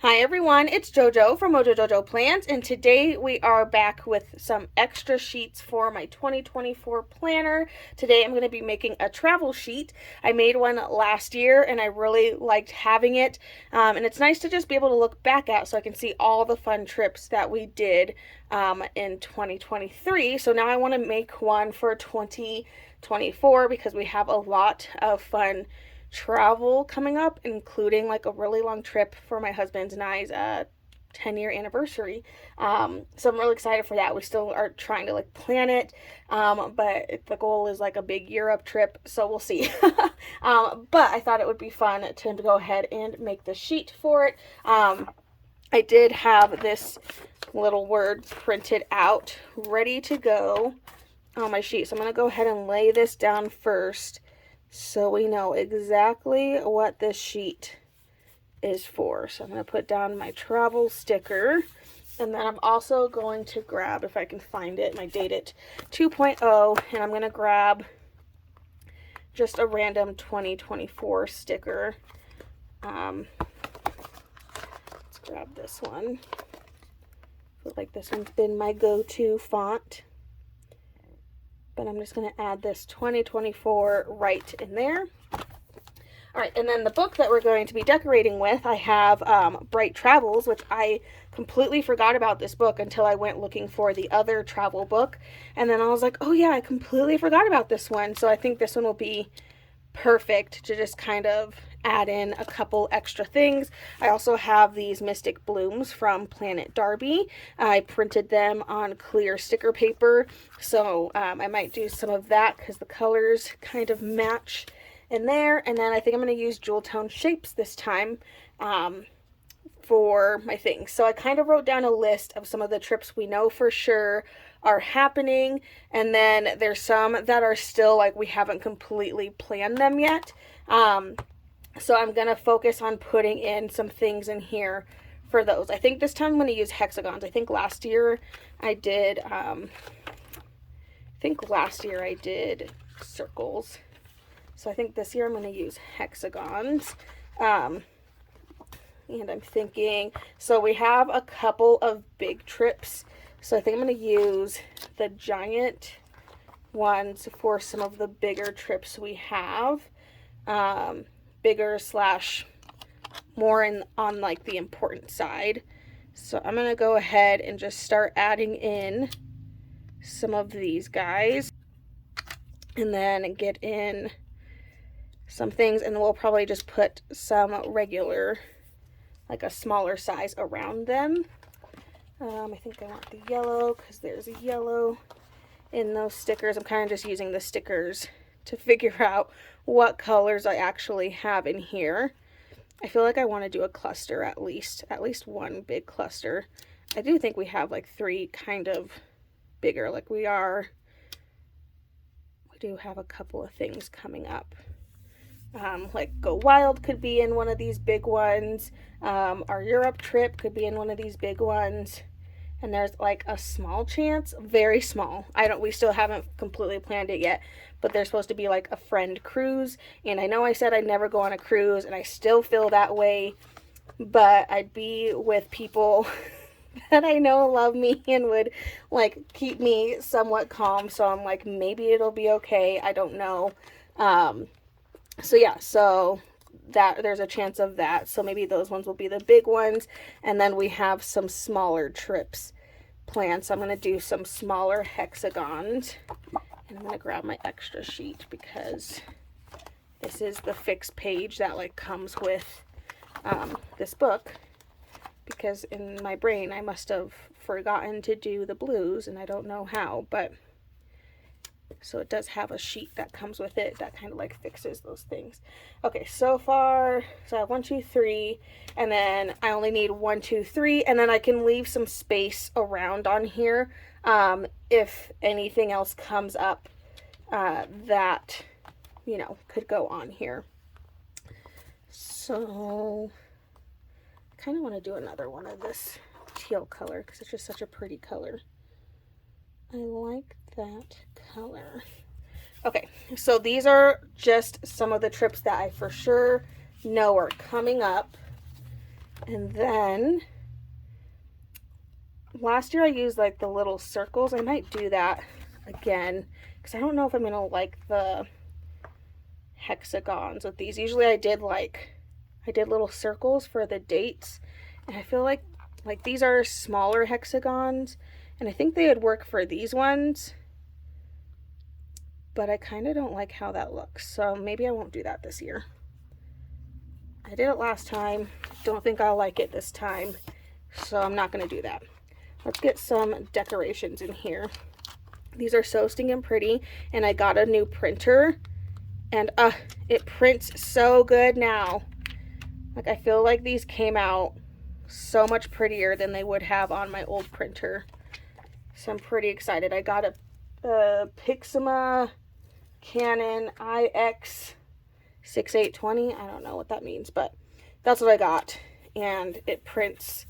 Hi everyone, it's JoJo from Mojo Jojo Plans, and today we are back with some extra sheets for my 2024 planner. Today I'm going to be making a travel sheet. I made one last year and I really liked having it, and it's nice to just be able to look back at so I can see all the fun trips that we did in 2023. So now I want to make one for 2024 because we have a lot of fun travel coming up, including like a really long trip for my husband's and I's 10-year anniversary. So I'm really excited for that. We still are trying to like plan it, but the goal is like a big Europe trip, so we'll see. But I thought it would be fun to go ahead and make the sheet for it. I did have this little word printed out, ready to go on my sheet. So I'm going to go ahead and lay this down first, so we know exactly what this sheet is for. So I'm going to put down my travel sticker, and then I'm also going to grab, if I can find it, my Date It 2.0, and I'm going to grab just a random 2024 sticker. Let's grab this one. I feel like this one's been my go-to font, but I'm just going to add this 2024 right in there. All right, and then the book that we're going to be decorating with, I have Bright Travels, which I completely forgot about this book until I went looking for the other travel book. And then I was like, oh yeah, I completely forgot about this one. So I think this one will be perfect to just kind of add in a couple extra things. I also have these Mystic Blooms from Planet Darby. I printed them on clear sticker paper, so I might do some of that because the colors kind of match in there. And then I think I'm going to use Jewel Tone Shapes this time for my things. So I kind of wrote down a list of some of the trips we know for sure are happening, and then there's some that are still like we haven't completely planned them yet. So I'm going to focus on putting in some things in here for those. I think this time I'm going to use hexagons. I think last year I did circles. So I think this year I'm going to use hexagons. And I'm thinking, so we have a couple of big trips. So I think I'm going to use the giant ones for some of the bigger trips we have. Bigger slash more on like the important side. So I'm going to go ahead and just start adding in some of these guys. And then get in some things, and we'll probably just put some regular, like a smaller size around them. I think I want the yellow because there's a yellow in those stickers. I'm kind of just using the stickers to figure out what colors I actually have in here. I feel like I want to do a cluster at least one big cluster. I do think we have like three kind of bigger, like we do have a couple of things coming up. Like Go Wild could be in one of these big ones. Our Europe trip could be in one of these big ones. And there's like a small chance, very small. We still haven't completely planned it yet, but there's supposed to be like a friend cruise. And I know I said I'd never go on a cruise, and I still feel that way, but I'd be with people that I know love me and would like keep me somewhat calm. So I'm like, maybe it'll be okay. I don't know. So yeah, so that there's a chance of that. So maybe those ones will be the big ones. And then we have some smaller trips planned. So I'm going to do some smaller hexagons. And I'm going to grab my extra sheet because this is the fixed page that like comes with this book. Because in my brain I must have forgotten to do the blues, and I don't know how, but so it does have a sheet that comes with it that kind of like fixes those things. Okay, so far, so I have 1, 2, 3, and then I only need 1, 2, 3, and then I can leave some space around on here if anything else comes up that, you know, could go on here. So I kind of want to do another one of this teal color because it's just such a pretty color. I like that color. Okay, so these are just some of the trips that I for sure know are coming up. And then last year I used like the little circles. I might do that again because I don't know if I'm going to like the hexagons with these. Usually I did little circles for the dates, and I feel like these are smaller hexagons, and I think they would work for these ones, but I kind of don't like how that looks, so maybe I won't do that this year. I did it last time, don't think I'll like it this time, so I'm not going to do that. Let's get some decorations in here. These are so stinking pretty, and I got a new printer, and it prints so good now. Like, I feel like these came out so much prettier than they would have on my old printer. So I'm pretty excited. I got a Pixma Canon IX6820. I don't know what that means, but that's what I got. And it prints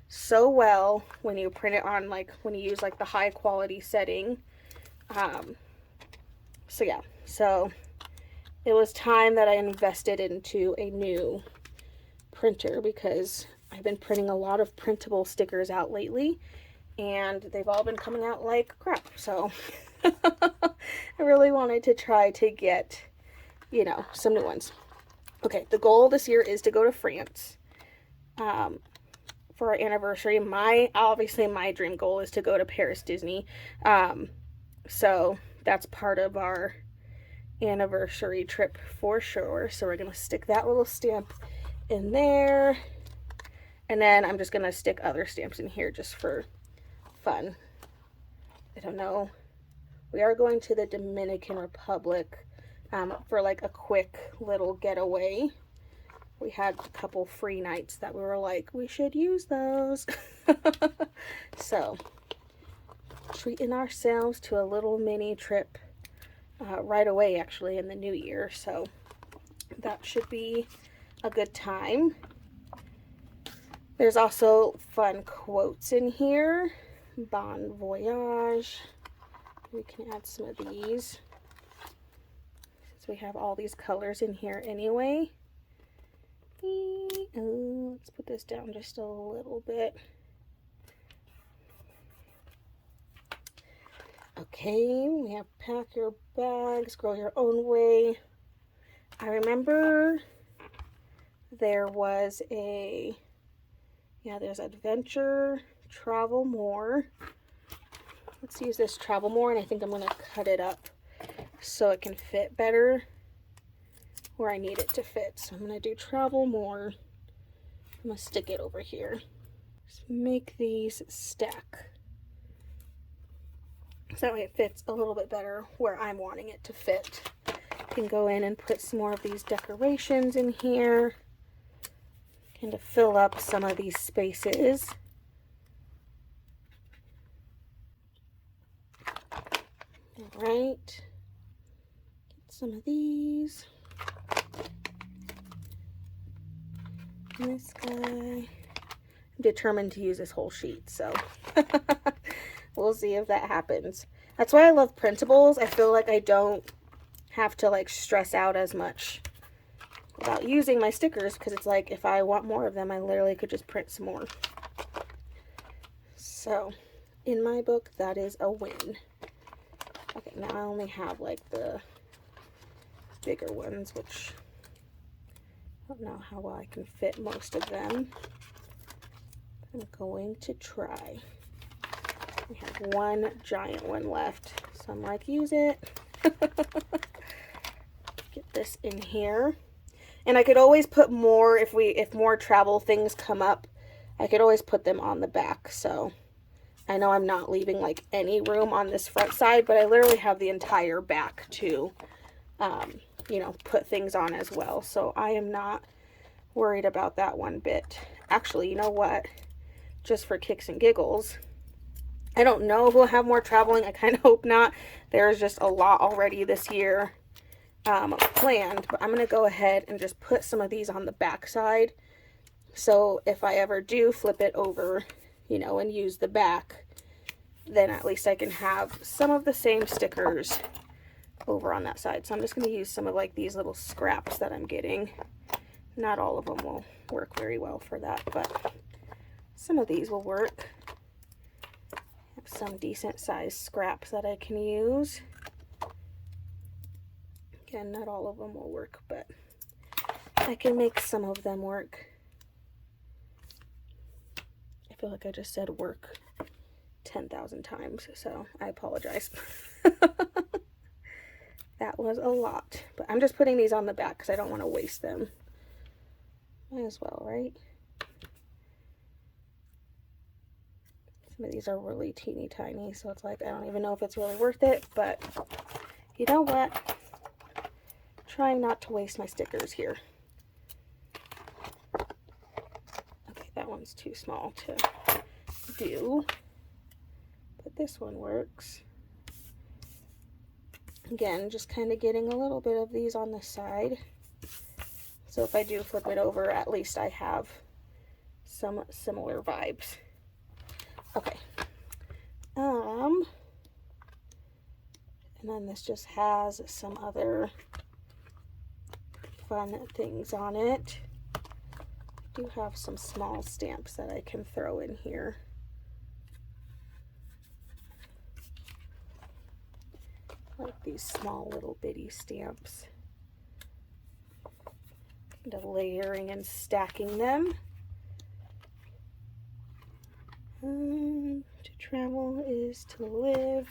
so well when you print it on, like, when you use, like, the high quality setting. So yeah. So it was time that I invested into a new printer because I've been printing a lot of printable stickers out lately, and they've all been coming out like crap. So I really wanted to try to get, you know, some new ones. Okay, the goal this year is to go to France for our anniversary. Obviously my dream goal is to go to Paris Disney. So that's part of our anniversary trip for sure. So we're gonna stick that little stamp in there, and then I'm just gonna stick other stamps in here just for fun. I don't know. We are going to the Dominican Republic for like a quick little getaway. We had a couple free nights that we were like, we should use those. So treating ourselves to a little mini trip right away, actually, in the new year. So that should be a good time. There's also fun quotes in here. Bon voyage. We can add some of these since we have all these colors in here anyway. Let's put this down just a little bit. Okay, we have pack your bags, grow your own way. I remember there was there's adventure, travel more. Let's use this travel more, and I think I'm going to cut it up so it can fit better where I need it to fit. So I'm going to do travel more. I'm going to stick it over here. Just make these stack. So that way it fits a little bit better where I'm wanting it to fit. I can go in and put some more of these decorations in here, kind of fill up some of these spaces. All right, get some of these. And this guy. I'm determined to use this whole sheet, so we'll see if that happens. That's why I love printables. I feel like I don't have to like stress out as much about using my stickers, because it's like if I want more of them, I literally could just print some more. So in my book, that is a win. Okay, now I only have like the bigger ones, which I don't know how well I can fit most of them. I'm going to try. We have one giant one left, so I'm like, use it. Get this in here. And I could always put more if more travel things come up. I could always put them on the back. So I know I'm not leaving like any room on this front side, but I literally have the entire back to, you know, put things on as well. So I am not worried about that one bit. Actually, you know what? Just for kicks and giggles, I don't know if we'll have more traveling. I kind of hope not. There's just a lot already this year planned, but I'm going to go ahead and just put some of these on the back side. So if I ever do flip it over, you know, and use the back, then at least I can have some of the same stickers over on that side. So I'm just going to use some of like these little scraps that I'm getting. Not all of them will work very well for that, but some of these will work. I have some decent sized scraps that I can use. Again, not all of them will work, but I can make some of them work. I feel like I just said work 10,000 times, so I apologize. That was a lot, but I'm just putting these on the back because I don't want to waste them. Might as well, right? Some of these are really teeny tiny, so it's like I don't even know if it's really worth it, but you know what? Trying not to waste my stickers here. Okay, that one's too small to do, but this one works. Again, just kind of getting a little bit of these on the side. So if I do flip it over, at least I have some similar vibes. Okay. And then this just has some other fun things on it. I do have some small stamps that I can throw in here. Like these small little bitty stamps. Kind of layering and stacking them. To travel is to live.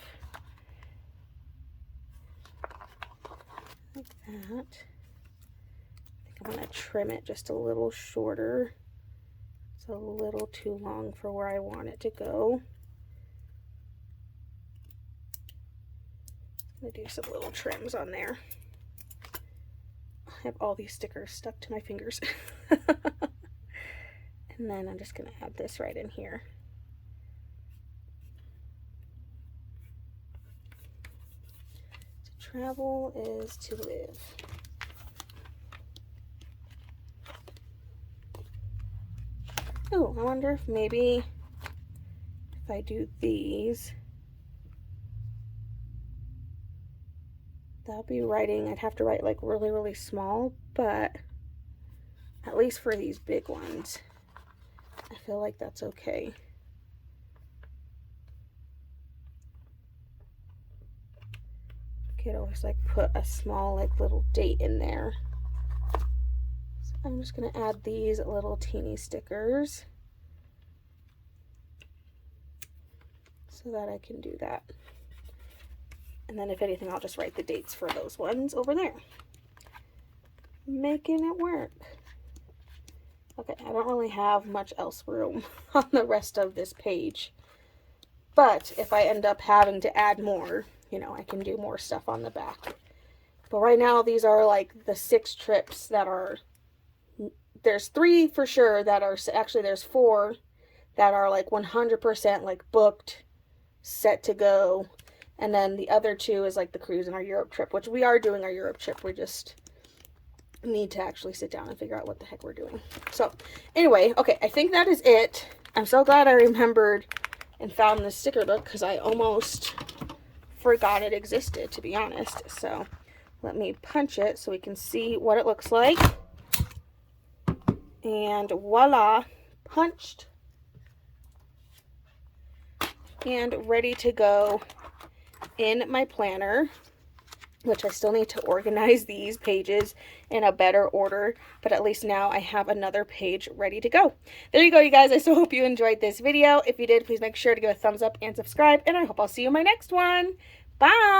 Like that. I think I'm going to trim it just a little shorter. It's a little too long for where I want it to go. I'm going to do some little trims on there. I have all these stickers stuck to my fingers. And then I'm just going to add this right in here. To travel is to live. Oh, I wonder if maybe if I do these, that'll be writing, I'd have to write like really, really small, but at least for these big ones, I feel like that's okay. Could always like put a small like little date in there. So I'm just going to add these little teeny stickers so that I can do that. And then if anything, I'll just write the dates for those ones over there. Making it work. Okay, I don't really have much else room on the rest of this page. But if I end up having to add more, you know, I can do more stuff on the back. But right now, these are like the 6 trips that are, there's 3 for sure that are, actually there's 4 that are like 100% like booked, set to go. And then the other 2 is like the cruise and our Europe trip, which we are doing our Europe trip. We just need to actually sit down and figure out what the heck we're doing. So anyway, okay, I think that is it. I'm so glad I remembered and found this sticker book because I almost forgot it existed, to be honest. So let me punch it so we can see what it looks like. And voila, punched and ready to go in my planner, which I still need to organize these pages in a better order, but at least now I have another page ready to go. There you go, you guys. I so hope you enjoyed this video. If you did, please make sure to give a thumbs up and subscribe, and I hope I'll see you in my next one. Bye!